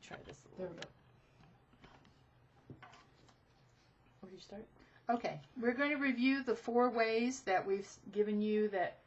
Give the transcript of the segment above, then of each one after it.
try this a There little we bit. go. Where do you start? Okay, we're going to review the 4 ways that we've given you that,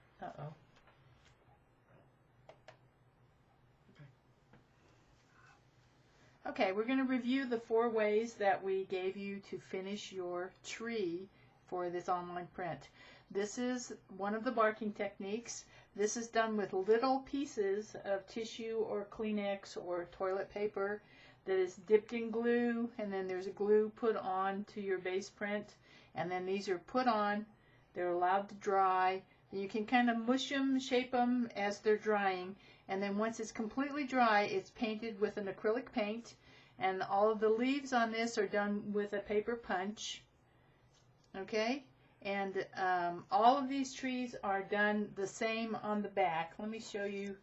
Okay, we're going to review the 4 ways that we gave you to finish your tree for this online print. This is one of the barking techniques. This is done with little pieces of tissue or Kleenex or toilet paper that is dipped in glue, and then there's a glue put on to your base print, and then these are put on. They're allowed to dry. You can kind of mush them, shape them as they're drying, and then once it's completely dry, it's painted with an acrylic paint, and all of the leaves on this are done with a paper punch. Okay, and all of these trees are done the same on the back. Let me show you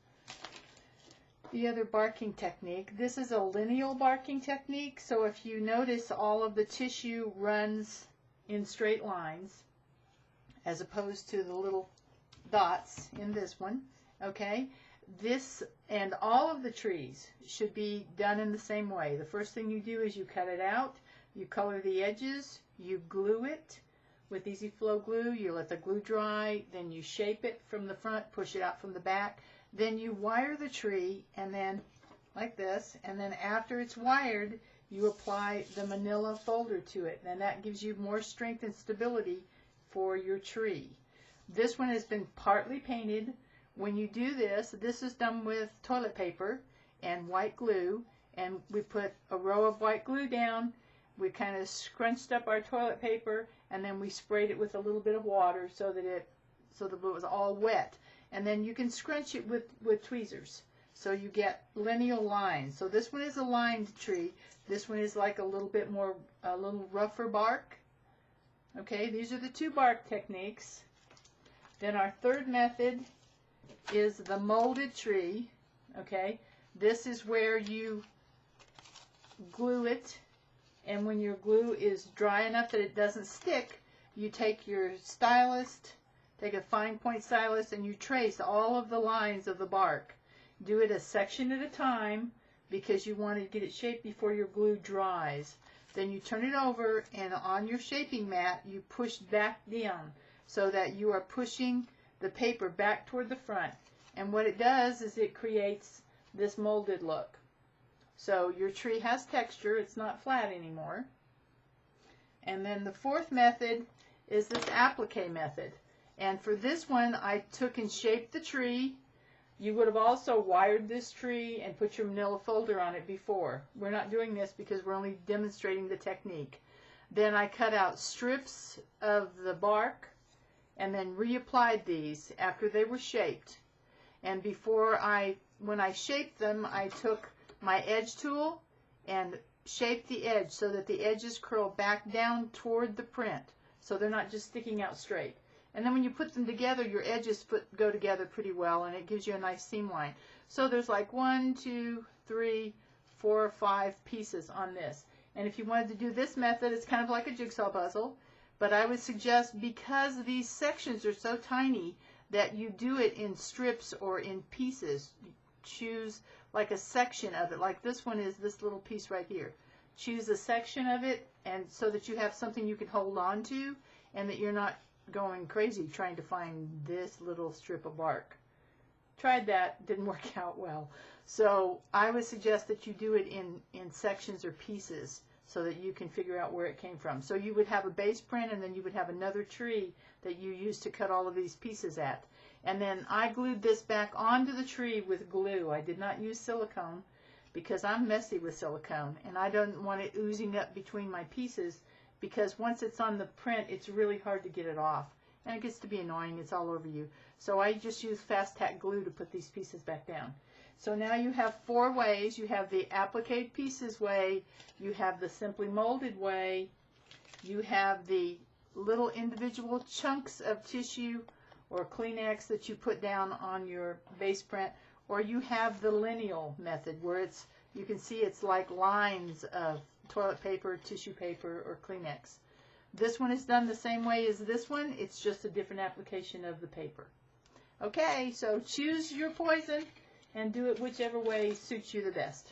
the other barking technique. This is a lineal barking technique, so if you notice, all of the tissue runs in straight lines as opposed to the little dots in this one. Okay, this and all of the trees should be done in the same way. The first thing you do is you cut it out, you color the edges, you glue it with Easy Flow glue, you let the glue dry, then you shape it from the front, push it out from the back, then you wire the tree, and then like this, and then after it's wired, you apply the manila folder to it, and that gives you more strength and stability for your tree. This one has been partly painted. When you do this, this is done with toilet paper and white glue, and we put a row of white glue down, we kind of scrunched up our toilet paper, and then we sprayed it with a little bit of water so that it was all wet. And then you can scrunch it with tweezers, so you get lineal lines. So this one is a lined tree. This one is like a little bit more, a little rougher bark. Okay, these are the 2 bark techniques. Then our third method is the molded tree. Okay, this is where you glue it, and when your glue is dry enough that it doesn't stick, you take your stylus, take a fine point stylus, and you trace all of the lines of the bark. Do it a section at a time because you want to get it shaped before your glue dries. Then you turn it over, and on your shaping mat you push back down so that you are pushing the paper back toward the front. And what it does is it creates this molded look. So your tree has texture, it's not flat anymore. And then the 4th method is this applique method. And for this one, I took and shaped the tree. You would have also wired this tree and put your manila folder on it before. We're not doing this because we're only demonstrating the technique. Then I cut out strips of the bark and then reapplied these after they were shaped. And when I shaped them, I took my edge tool and shaped the edge so that the edges curl back down toward the print, so they're not just sticking out straight. And then when you put them together, your edges go together pretty well, and it gives you a nice seam line. So there's like 1, 2, 3, 4, or 5 pieces on this. And if you wanted to do this method, it's kind of like a jigsaw puzzle, but I would suggest, because these sections are so tiny, that you do it in strips or in pieces. Choose like a section of it, like this one is this little piece right here. Choose a section of it, and so that you have something you can hold on to, and that you're not going crazy trying to find this little strip of bark. Tried that, didn't work out well. So I would suggest that you do it in sections or pieces so that you can figure out where it came from. So you would have a base print, and then you would have another tree that you used to cut all of these pieces at. And then I glued this back onto the tree with glue. I did not use silicone because I'm messy with silicone, and I don't want it oozing up between my pieces, because once it's on the print, it's really hard to get it off. And it gets to be annoying. It's all over you. So I just use fast tack glue to put these pieces back down. So now you have 4 ways. You have the applique pieces way, you have the simply molded way, you have the little individual chunks of tissue or Kleenex that you put down on your base print, or you have the lineal method where you can see it's like lines of toilet paper, tissue paper, or Kleenex. This one is done the same way as this one, it's just a different application of the paper. Okay, so choose your poison and do it whichever way suits you the best.